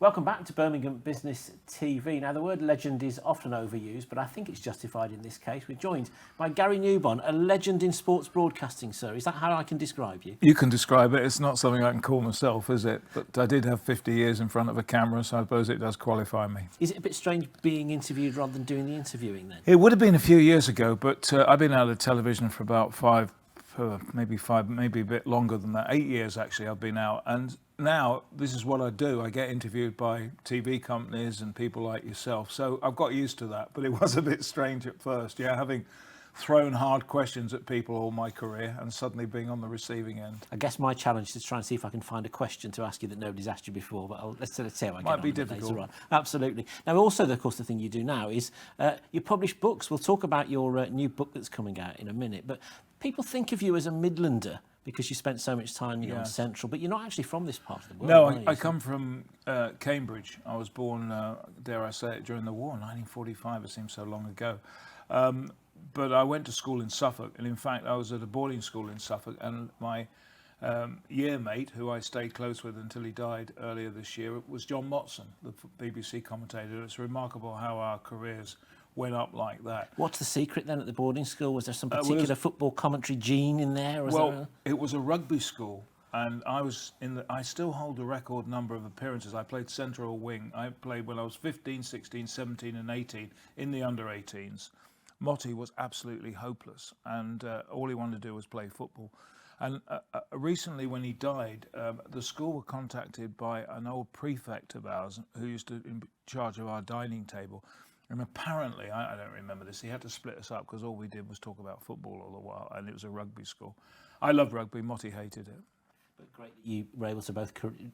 Welcome back to Birmingham Business TV. Now, the word legend is often overused, but I think it's justified in this case. We're joined by Gary Newbon, a legend in sports broadcasting, sir. Is that how I can describe you? You can describe it. It's not something I can call myself, is it? But I did have 50 years in front of a camera, so I suppose it does qualify me. Is it a bit strange being interviewed rather than doing the interviewing then? It would have been a few years ago, but I've been out of television for about maybe a bit longer than that. 8 years, actually, I've been out. And now this is what I do. I get interviewed by TV companies and people like yourself. So I've got used to that, but it was a bit strange at first. Yeah, having thrown hard questions at people all my career and suddenly being on the receiving end. I guess my challenge is to try and see if I can find a question to ask you that nobody's asked you before, but let's see how I get on. Might be difficult. Later on. Absolutely. Now, also, of course, the thing you do now is you publish books. We'll talk about your new book that's coming out in a minute, but people think of you as a Midlander because you spent so much time on Central, but you're not actually from this part of the world. No, I come from Cambridge. I was born, dare I say it, during the war, 1945. It seems so long ago. But I went to school in Suffolk, and in fact, I was at a boarding school in Suffolk, and my year mate, who I stayed close with until he died earlier this year, was John Motson, the BBC commentator. It's remarkable how our careers went up like that. What's the secret then at the boarding school? Was there some particular football commentary gene in there? It was a rugby school, and I still hold a record number of appearances. I played centre or wing. I played when I was 15, 16, 17 and 18 in the under-18s. Motti was absolutely hopeless, and all he wanted to do was play football. And recently, when he died, the school were contacted by an old prefect of ours who used to be in charge of our dining table. And apparently, I don't remember this, he had to split us up because all we did was talk about football all the while, and it was a rugby school. I love rugby, Motti hated it. But great that you were able to both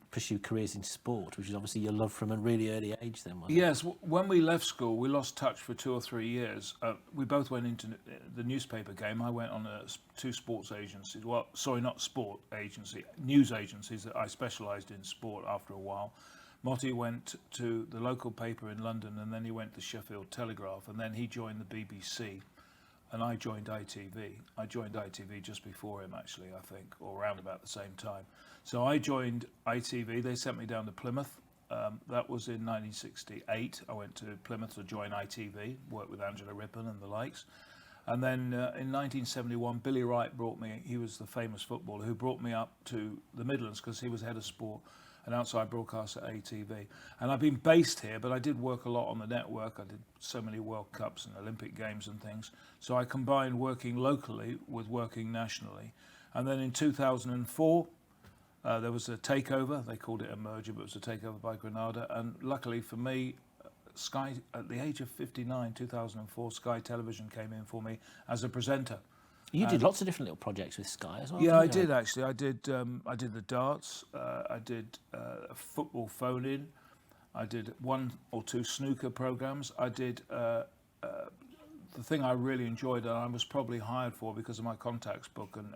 pursue careers in sport, which is obviously your love from a really early age then, wasn't it? Yes, when we left school, we lost touch for 2 or 3 years. We both went into the newspaper game. I went on 2 sports agencies, not sport agency, news agencies that I specialised in sport after a while. Motti went to the local paper in London, and then he went to Sheffield Telegraph, and then he joined the BBC, and I joined ITV. I joined ITV just before him, actually, I think, or around about the same time. So I joined ITV. They sent me down to Plymouth. That was in 1968. I went to Plymouth to join ITV, worked with Angela Rippon and the likes. And then in 1971, Billy Wright brought me, he was the famous footballer who brought me up to the Midlands because he was head of sport and outside broadcast at ATV. And I've been based here, but I did work a lot on the network. I did so many World Cups and Olympic Games and things. So I combined working locally with working nationally. And then in 2004, there was a takeover. They called it a merger, but it was a takeover by Granada. And luckily for me, Sky, at the age of 59, 2004, Sky Television came in for me as a presenter. You did lots of different little projects with Sky as well. Yeah, I did actually. I did the darts. I did a football phone-in. I did 1 or 2 snooker programs. I did the thing I really enjoyed, and I was probably hired for because of my contacts book, and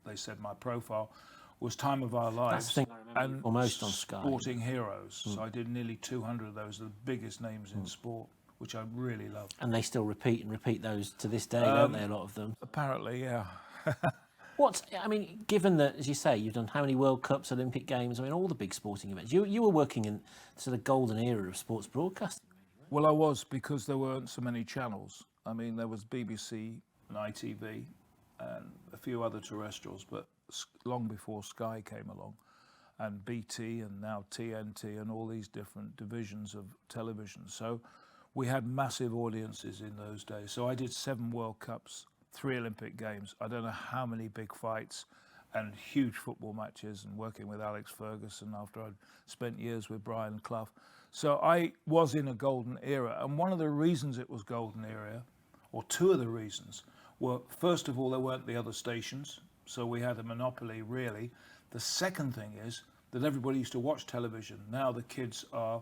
they said my profile was Time of Our Lives. That's the thing I remember almost on Sky. Sporting Heroes. So I did nearly 200 of those, the biggest names in sport, which I really love. And they still repeat those to this day, don't they, a lot of them? Apparently, yeah. Given that, as you say, you've done how many World Cups, Olympic Games, all the big sporting events, you were working in sort of golden era of sports broadcasting. Well, I was, because there weren't so many channels. There was BBC and ITV and a few other terrestrials, but long before Sky came along, and BT and now TNT and all these different divisions of television. So we had massive audiences in those days. So I did 7 World Cups, 3 Olympic Games. I don't know how many big fights and huge football matches, and working with Alex Ferguson after I'd spent years with Brian Clough. So I was in a golden era. And one of the reasons it was golden era, or 2 of the reasons, were, first of all, there weren't the other stations. So we had a monopoly, really. The second thing is that everybody used to watch television. Now the kids are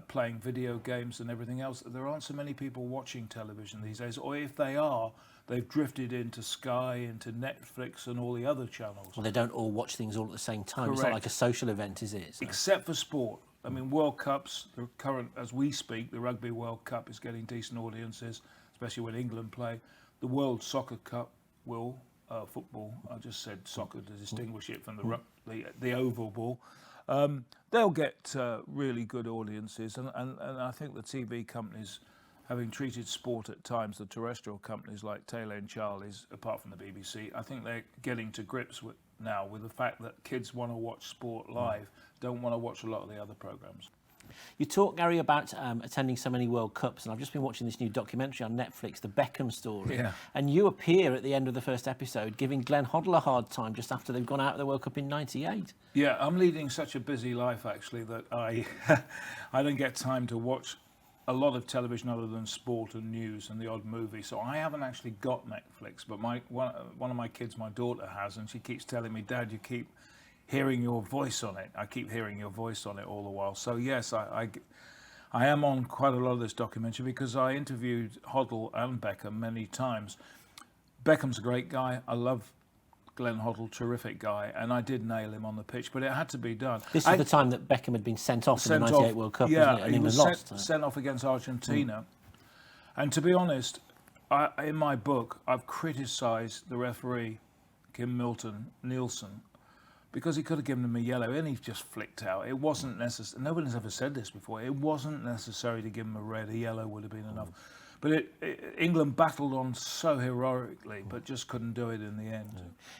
playing video games and everything else. There aren't so many people watching television these days, or if they are, they've drifted into Sky, into Netflix and all the other channels. Well, they don't all watch things all at the same time. Correct. It's not like a social event, is it? So. Except for sport. World Cups, the current, as we speak, the Rugby World Cup is getting decent audiences, especially when England play. The World Soccer Cup will, football, I just said soccer to distinguish it from the oval ball. They'll get really good audiences, and I think the TV companies, having treated sport at times, the terrestrial companies like Taylor and Charlie's, apart from the BBC, I think they're getting to grips with the fact that kids want to watch sport live, don't want to watch a lot of the other programmes. You talk, Gary, about attending so many World Cups, and I've just been watching this new documentary on Netflix, The Beckham Story. Yeah. And you appear at the end of the first episode giving Glenn Hoddle a hard time just after they've gone out of the World Cup in '98. Yeah, I'm leading such a busy life, actually, that I don't get time to watch a lot of television other than sport and news and the odd movie. So I haven't actually got Netflix, but one of my kids, my daughter, has, and she keeps telling me, Dad, you keep hearing your voice on it. I keep hearing your voice on it all the while. So yes, I am on quite a lot of this documentary because I interviewed Hoddle and Beckham many times. Beckham's a great guy. I love Glenn Hoddle, terrific guy, and I did nail him on the pitch, but it had to be done. This was the time that Beckham had been sent off in the '98 World Cup, yeah, wasn't it? And he was lost. Sent off against Argentina. And to be honest, in my book, I've criticised the referee, Kim Nielsen, because he could have given him a yellow, and he just flicked out. It wasn't necessary. Nobody's ever said this before. It wasn't necessary to give him a red. A yellow would have been enough. But England battled on so heroically, but just couldn't do it in the end.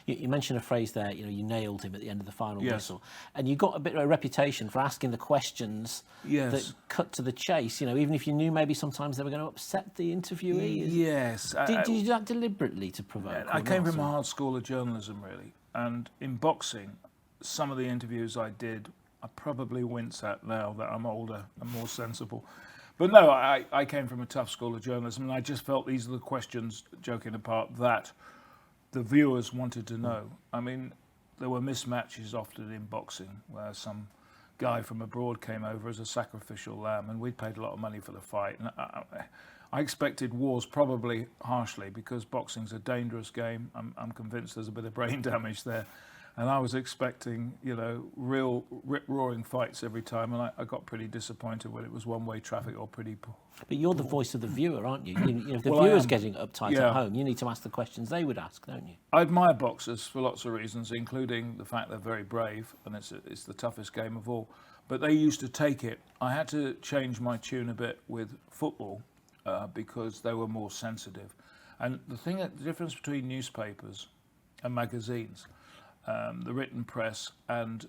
You mentioned a phrase there, you nailed him at the end of the final Yes. whistle. And you got a bit of a reputation for asking the questions Yes. that cut to the chase, even if you knew maybe sometimes they were going to upset the interviewee. Yes. Did you do that deliberately to provoke? I came from a hard school of journalism, really. And in boxing, some of the interviews I did, I probably wince at now that I'm older and more sensible. But no, I came from a tough school of journalism, and I just felt these are the questions, joking apart, that the viewers wanted to know. I mean, there were mismatches often in boxing where some guy from abroad came over as a sacrificial lamb, and we'd paid a lot of money for the fight. And I expected wars, probably harshly, because boxing's a dangerous game. I'm convinced there's a bit of brain damage there. And I was expecting, real rip-roaring fights every time, and I got pretty disappointed when it was one-way traffic or pretty poor. But you're the voice of the viewer, aren't you? If the Well, viewer's getting uptight Yeah. at home, you need to ask the questions they would ask, don't you? I admire boxers for lots of reasons, including the fact they're very brave, and it's the toughest game of all. But they used to take it. I had to change my tune a bit with football because they were more sensitive. And the difference between newspapers and magazines, the written press and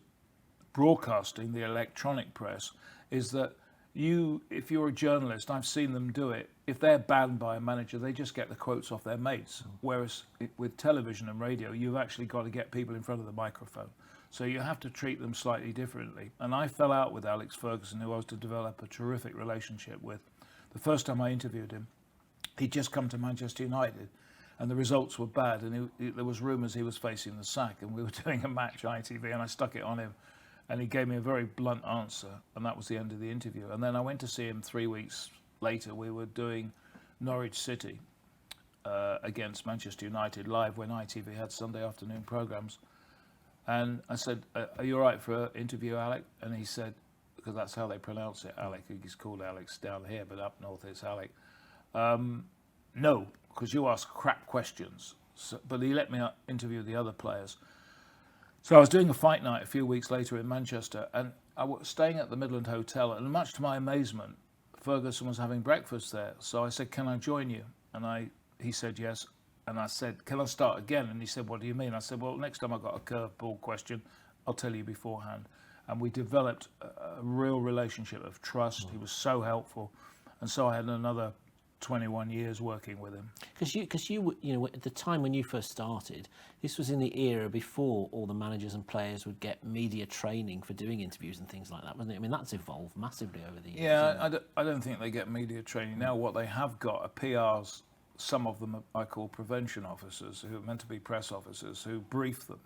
broadcasting, the electronic press, is that if you're a journalist, I've seen them do it, if they're banned by a manager, they just get the quotes off their mates. Whereas with television and radio, you've actually got to get people in front of the microphone. So you have to treat them slightly differently. And I fell out with Alex Ferguson, who I was to develop a terrific relationship with. The first time I interviewed him, he'd just come to Manchester United, and the results were bad, and there was rumours he was facing the sack, and we were doing a match ITV, and I stuck it on him, and he gave me a very blunt answer, and that was the end of the interview. And then I went to see him 3 weeks later. We were doing Norwich City against Manchester United live when ITV had Sunday afternoon programmes, and I said, are you all right for an interview, Alec? And he said, because that's how they pronounce it, Alec. He's called Alex down here, but up north it's Alec. No, because you ask crap questions. So, but he let me interview the other players. So I was doing a fight night a few weeks later in Manchester, and I was staying at the Midland Hotel, and much to my amazement, Ferguson was having breakfast there. So I said, can I join you? And he said yes. And I said, can I start again? And he said, what do you mean? I said, well, next time I've got a curveball question, I'll tell you beforehand. And we developed a real relationship of trust. He was so helpful. And so I had another 21 years working with him. Because you at the time when you first started, this was in the era before all the managers and players would get media training for doing interviews and things like that, wasn't it? I mean, that's evolved massively over the years. Yeah, I don't think they get media training now. What they have got are PRs. Some of them I call prevention officers, who are meant to be press officers, who brief them.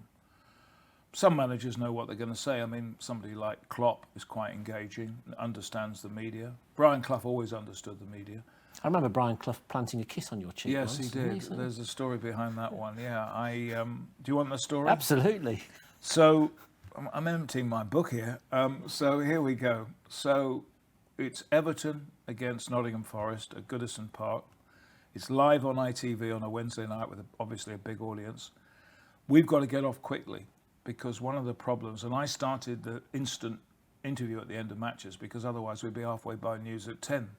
Some managers know what they're going to say. I mean, somebody like Klopp is quite engaging, understands the media. Brian Clough always understood the media. I remember Brian Clough planting a kiss on your cheek. Yes, once, he did. So There's a story behind that one. Yeah, do you want the story? absolutely. So I'm emptying my book here. So here we go. So it's Everton against Nottingham Forest at Goodison Park. It's live on ITV on a Wednesday night with obviously a big audience. We've got to get off quickly. because one of the problems, and I started the instant interview at the end of matches because otherwise we'd be halfway by news at 10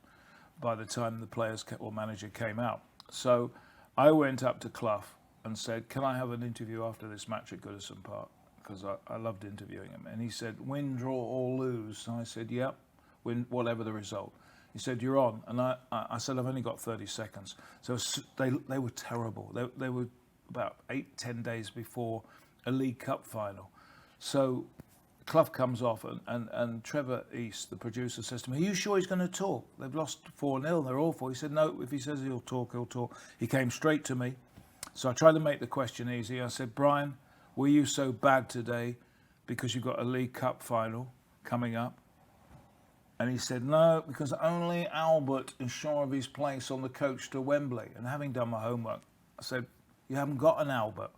by the time the players or manager came out. So I went up to Clough and said, can I have an interview after this match at Goodison Park? Because I loved interviewing him. And he said, win, draw or lose. And I said, yep, win, whatever the result. He said, you're on. And I said, I've only got 30 seconds. So they were terrible. They were about 8-10 days before a League Cup final. So Clough comes off and Trevor East, the producer, says to me, are you sure he's going to talk? They've lost 4-0, they're awful. He said, no, if he says he'll talk, he'll talk. He came straight to me. So I tried to make the question easy. I said, Brian, were you so bad today because you've got a League Cup final coming up? And he said, no, because only Albert is sure of his place on the coach to Wembley. And having done my homework, I said, you haven't got an Albert?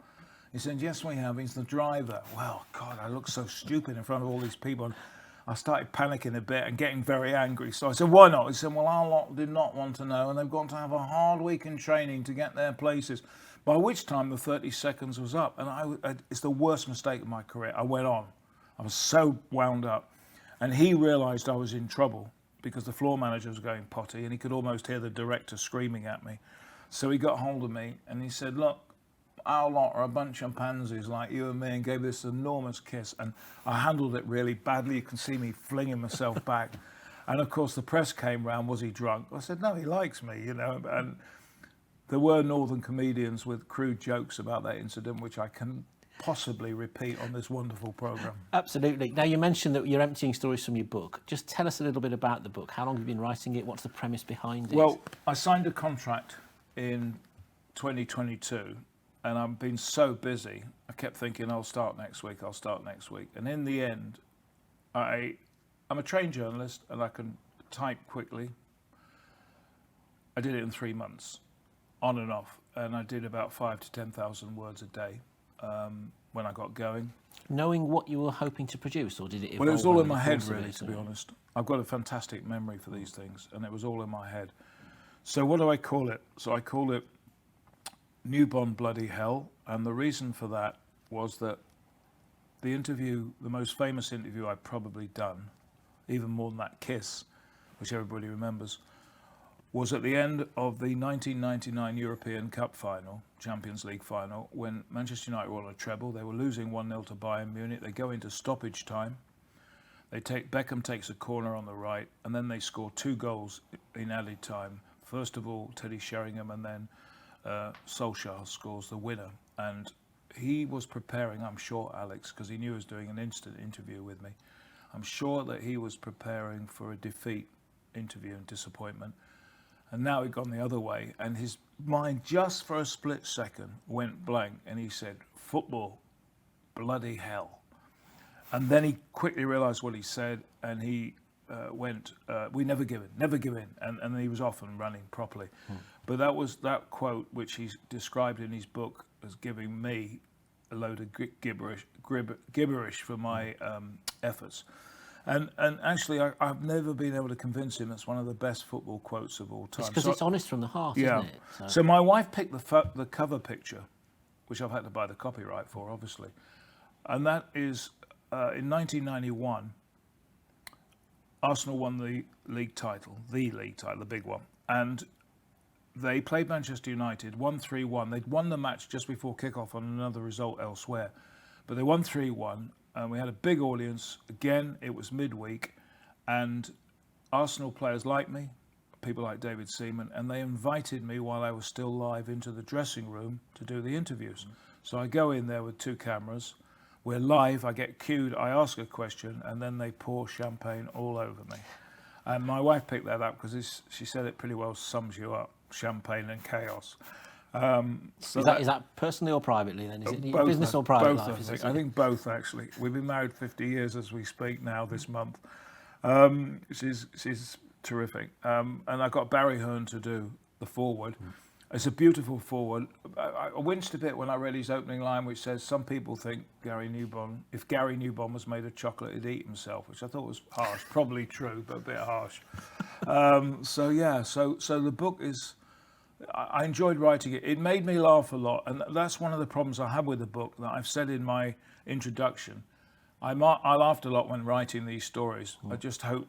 He said, yes, we have. He's the driver. Well, God, I look so stupid in front of all these people. And I started panicking a bit and getting very angry. So I said, why not? He said, well, our lot did not want to know, and they've got to have a hard week in training to get their places. By which time the 30 seconds was up. And it's the worst mistake of my career. I went on. I was so wound up. And he realised I was in trouble because the floor manager was going potty and he could almost hear the director screaming at me. So he got hold of me and he said, look, our lot are a bunch of pansies like you and me, and gave this enormous kiss. And I handled it really badly. You can see me flinging myself back. And of course the press came round, was he drunk? I said, no, he likes me, you know. And there were northern comedians with crude jokes about that incident, which I can possibly repeat on this wonderful programme. Absolutely. Now, you mentioned that you're emptying stories from your book. Just tell us a little bit about the book. How long have you been writing it? What's the premise behind it? Well, I signed a contract in 2022, and I've been so busy, I kept thinking, I'll start next week. And in the end, I'm a trained journalist, and I can type quickly. I did it in 3 months, on and off, and I did about 5,000 to 10,000 words a day. When I got going. Knowing what you were hoping to produce, or did it evolve? Well, it was all in my head, really, to be honest. I've got a fantastic memory for these things, and it was all in my head. So what do I call it? So I call it Newbon Bloody Hell, and the reason for that was that the most famous interview I've probably done, even more than that kiss, which everybody remembers, was at the end of the 1999 European Cup final, Champions League final, when Manchester United were on a treble. They were losing 1-0 to Bayern Munich. They go into stoppage time. Beckham takes a corner on the right, and then they score 2 goals in added time. First of all, Teddy Sheringham, and then Solskjaer scores the winner. And he was preparing, I'm sure, Alex, because he knew he was doing an instant interview with me. I'm sure that he was preparing for a defeat interview and disappointment. And now he'd gone the other way, and his mind just for a split second went blank, and he said, football, bloody hell. And then he quickly realised what he said, and he went, we never give in, and then he was off and running properly. But that was that quote, which he's described in his book as giving me a load of gibberish for my efforts. And actually, I've never been able to convince him it's one of the best football quotes of all time. It's because it's honest from the heart, yeah. isn't it? So my wife picked the cover picture, which I've had to buy the copyright for, obviously. And that is, in 1991, Arsenal won the league title, the big one. And they played Manchester United, won 3-1. They'd won the match just before kickoff on another result elsewhere. But they won 3-1. And we had a big audience. Again, it was midweek, and Arsenal players like me, people like David Seaman, and they invited me while I was still live into the dressing room to do the interviews. So I go in there with 2 cameras. We're live. I get cued. I ask a question, and then they pour champagne all over me. And my wife picked that up because she said it pretty well sums you up: champagne and chaos. So is that personally or privately then? Is it both, business or private both, life? I think both, actually. We've been married 50 years as we speak now this month. She's terrific. And I got Barry Hearn to do the foreword. It's a beautiful foreword. I winced a bit when I read his opening line, which says, some people think if Gary Newbon was made of chocolate, he'd eat himself, which I thought was harsh. Probably true, but a bit harsh. So the book is... I enjoyed writing it. It made me laugh a lot, and that's one of the problems I have with the book that I've said in my introduction. I laughed a lot when writing these stories. I just hope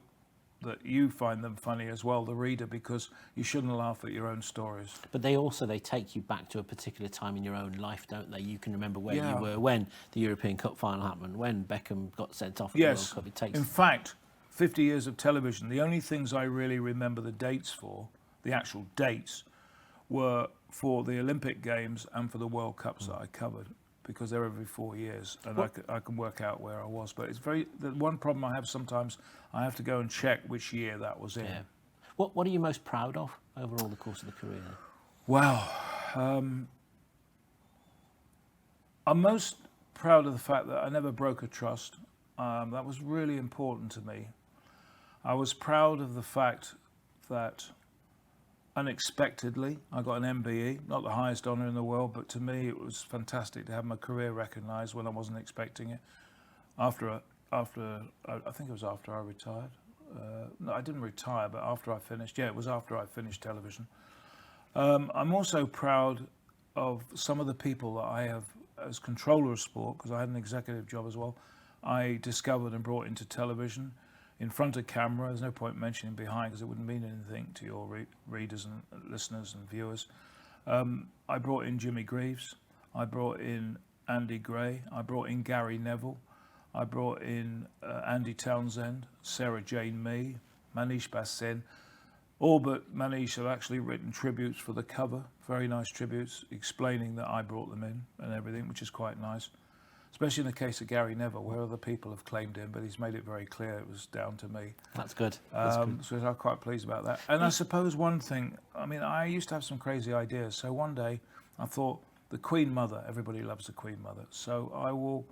that you find them funny as well, the reader, because you shouldn't laugh at your own stories. But they take you back to a particular time in your own life, don't they? You can remember where Yeah. you were when the European Cup final happened, when Beckham got sent off at Yes. the World Cup. In fact, 50 years of television, the only things I really remember the dates for, the actual dates, were for the Olympic Games and for the World Cups that I covered, because they're every 4 years, and I can work out where I was. But it's the one problem I have sometimes, I have to go and check which year that was in. Yeah. What are you most proud of over all the course of the career? Wow. I'm most proud of the fact that I never broke a trust. That was really important to me. I was proud of the fact that unexpectedly I got an MBE, not the highest honour in the world, but to me it was fantastic to have my career recognised when I wasn't expecting it. I think it was after I retired. No, I didn't retire, but after I finished. Yeah, it was after I finished television. I'm also proud of some of the people that I have, as controller of sport, because I had an executive job as well, I discovered and brought into television. In front of camera, there's no point mentioning behind because it wouldn't mean anything to your readers and listeners and viewers. I brought in Jimmy Greaves, I brought in Andy Gray, I brought in Gary Neville, I brought in Andy Townsend, Sarah Jane Mee, Manish Basin. All but Manish have actually written tributes for the cover, very nice tributes, explaining that I brought them in and everything, which is quite nice. Especially in the case of Gary Neville, where other people have claimed him, but he's made it very clear it was down to me. That's good. So I'm quite pleased about that. And I suppose one thing, I mean, I used to have some crazy ideas. So one day I thought, the Queen Mother, everybody loves the Queen Mother. So I will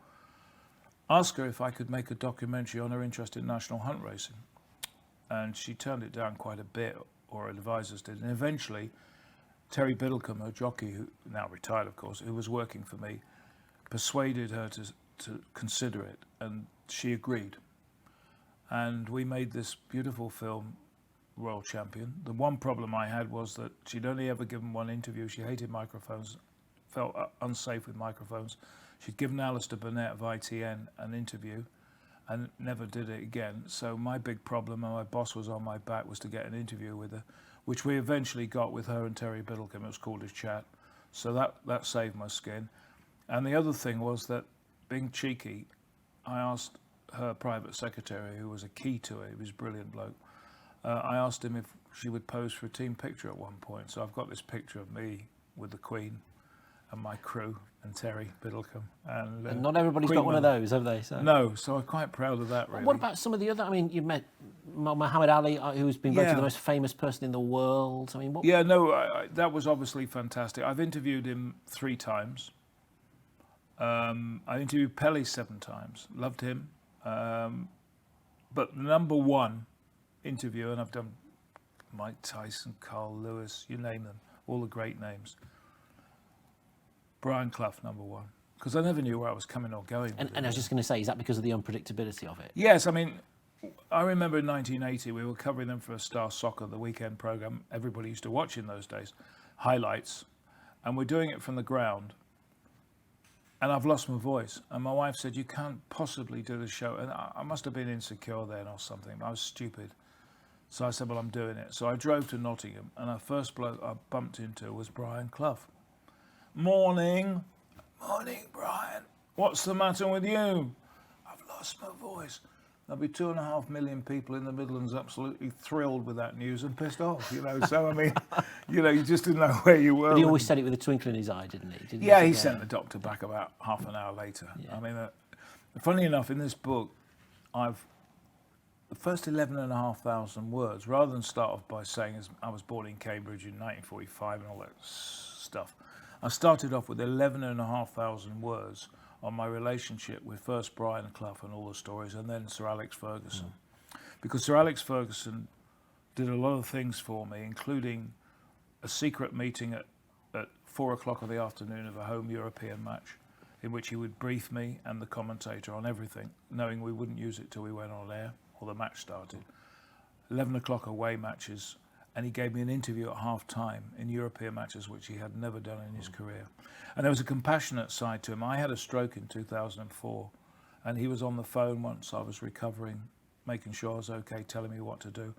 ask her if I could make a documentary on her interest in national hunt racing. And she turned it down quite a bit, or her advisors did. And eventually, Terry Biddlecombe, her jockey, who now retired, of course, who was working for me, persuaded her to consider it, and she agreed. And we made this beautiful film, Royal Champion. The one problem I had was that she'd only ever given one interview. She hated microphones, felt unsafe with microphones. She'd given Alistair Burnett of ITN an interview and never did it again. So my big problem, and my boss was on my back, was to get an interview with her, which we eventually got with her and Terry Biddlecombe. It was called a chat. So that saved my skin. And the other thing was that, being cheeky, I asked her private secretary, who was a key to it, he was a brilliant bloke, I asked him if she would pose for a team picture at one point. So I've got this picture of me with the Queen and my crew and Terry Biddlecombe. And not everybody's Queen got one of those, have they? So. No, so I'm quite proud of that, really. What about some of the other? I mean, you've met Muhammad Ali, who's been voted the most famous person in the world. I mean, what? Yeah, no, that was obviously fantastic. I've interviewed him 3 times. I interviewed Pele 7 times. Loved him. But the number one interview, and I've done Mike Tyson, Carl Lewis, you name them, all the great names. Brian Clough, number one, because I never knew where I was coming or going. And I was just going to say, is that because of the unpredictability of it? Yes, I mean, I remember in 1980 we were covering them for a Star Soccer, the weekend program everybody used to watch in those days, highlights, and we're doing it from the ground. And I've lost my voice. And my wife said, you can't possibly do the show. And I must have been insecure then or something. I was stupid. So I said, well, I'm doing it. So I drove to Nottingham, and the first bloke I bumped into was Brian Clough. Morning, Brian. What's the matter with you? I've lost my voice. There'll be 2.5 million people in the Midlands absolutely thrilled with that news and pissed off, you know. So, I mean, you know, you just didn't know where you were. But he always said it with a twinkle in his eye, didn't he? He sent the doctor back about half an hour later. Yeah. I mean, funny enough, in this book, the first 11,500 words, rather than start off by saying I was born in Cambridge in 1945 and all that stuff, I started off with 11,500 words on my relationship with first Brian Clough and all the stories, and then Sir Alex Ferguson. Because Sir Alex Ferguson did a lot of things for me, including a secret meeting at 4 o'clock of the afternoon of a home European match, in which he would brief me and the commentator on everything, knowing we wouldn't use it till we went on air or the match started. 11 o'clock away matches, and he gave me an interview at half-time in European matches, which he had never done in his career. And there was a compassionate side to him. I had a stroke in 2004, and he was on the phone once I was recovering, making sure I was okay, telling me what to do.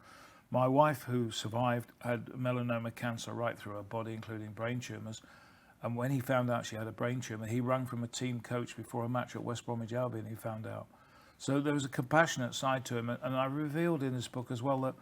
My wife, who survived, had melanoma cancer right through her body, including brain tumours. And when he found out she had a brain tumour, he rang from a team coach before a match at West Bromwich Albion, he found out. So there was a compassionate side to him. And I revealed in this book as well that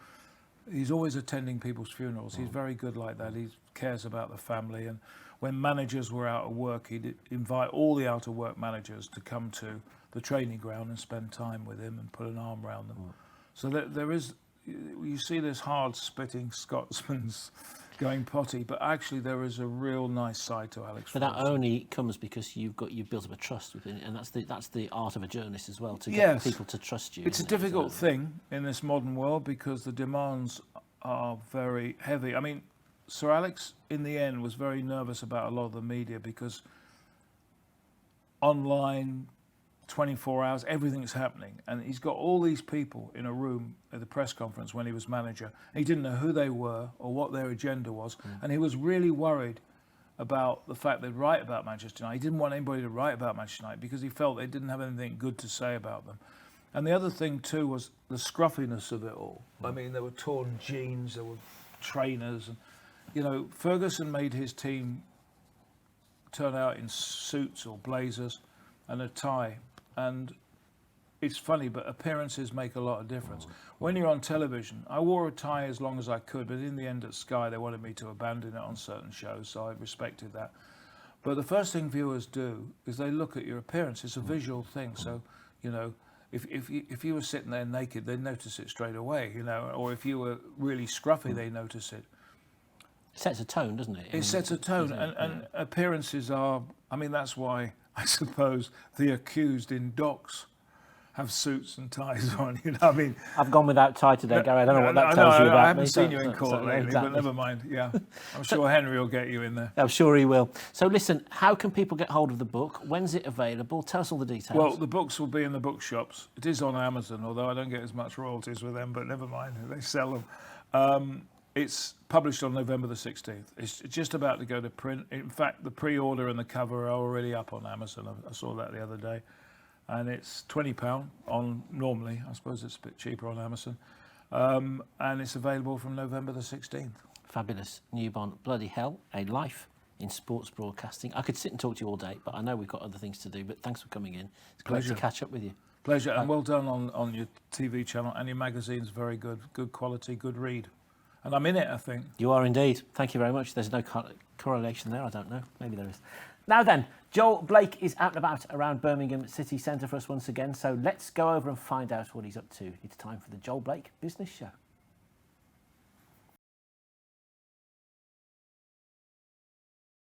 he's always attending people's funerals. He's very good like that. He cares about the family. And when managers were out of work, he'd invite all the out of work managers to come to the training ground and spend time with him and put an arm around them. So there is, you see this hard spitting Scotsman's going potty, but actually there is a real nice side to Alex But Ferguson. that only comes because you've built up a trust within it, and that's the art of a journalist as well, to get people to trust you. It's a difficult thing in this modern world because the demands are very heavy. I mean, Sir Alex in the end was very nervous about a lot of the media because online, 24 hours, everything's happening. And he's got all these people in a room at the press conference when he was manager. He didn't know who they were or what their agenda was. And he was really worried about the fact they'd write about Manchester United. He didn't want anybody to write about Manchester United because he felt they didn't have anything good to say about them. And the other thing too was the scruffiness of it all. I mean, there were torn jeans, there were trainers. And, you know, Ferguson made his team turn out in suits or blazers and a tie. And it's funny, but appearances make a lot of difference. When you're on television, I wore a tie as long as I could, but in the end at Sky, they wanted me to abandon it on certain shows, so I respected that. But the first thing viewers do is they look at your appearance. It's a visual thing. So, you know, if you were sitting there naked, they'd notice it straight away, you know, or if you were really scruffy, they notice it. It sets a tone, doesn't it? It sets a tone, and appearances are, I mean, that's why I suppose the accused in docks have suits and ties on, you know. I mean, I've gone without tie today, Gary. I don't know what that tells you about me. I haven't seen you in court lately, exactly. but never mind. Yeah, I'm sure Henry will get you in there. I'm sure he will. So listen, how can people get hold of the book? When's it available? Tell us all the details. Well, the books will be in the bookshops. It is on Amazon, although I don't get as much royalties with them, but never mind, they sell them. It's published on November the 16th. It's just about to go to print. In fact, the pre-order and the cover are already up on Amazon. I saw that the other day. And it's £20 on normally. I suppose it's a bit cheaper on Amazon. And it's available from November the 16th. Fabulous. Newbon, bloody hell, a life in sports broadcasting. I could sit and talk to you all day, but I know we've got other things to do. But thanks for coming in. It's great to catch up with you. Pleasure, and well done on your TV channel. And your magazine's very good. Good quality, good read. And I'm in it, I think. You are indeed. Thank you very much. There's no correlation there, I don't know. Maybe there is. Now then, Joel Blake is out and about around Birmingham City Centre for us once again, so let's go over and find out what he's up to. It's time for the Joel Blake Business Show.